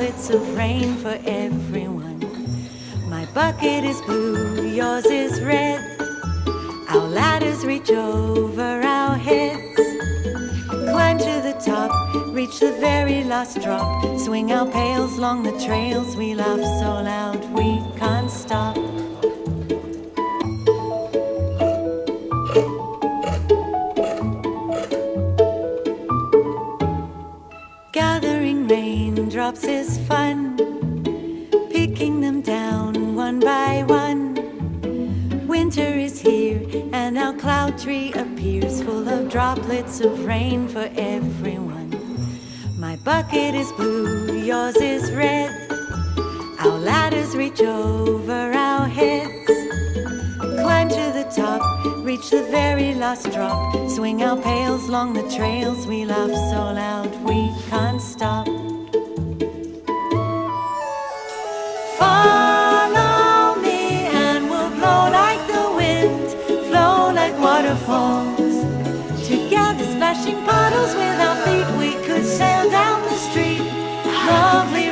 droplets of rain for everyone. My bucket is blue, yours is red. Our ladders reach over our heads. Climb to the top, reach the very last drop. Swing our pails along the trails. We laugh so loud we can't stop. Gathering raindrops is fun, picking them down one by one. Winter is here and our cloud tree appears, full of droplets of rain for everyone. My bucket is blue, yours is red. Our ladders reach over our heads. Climb to the top, reach the very last drop. Swing our pails along the trails. We laugh so loud we can't stop. Follow me and we'll blow like the wind, flow like waterfalls. Together splashing puddles with our feet, we could sail down the street. Lovely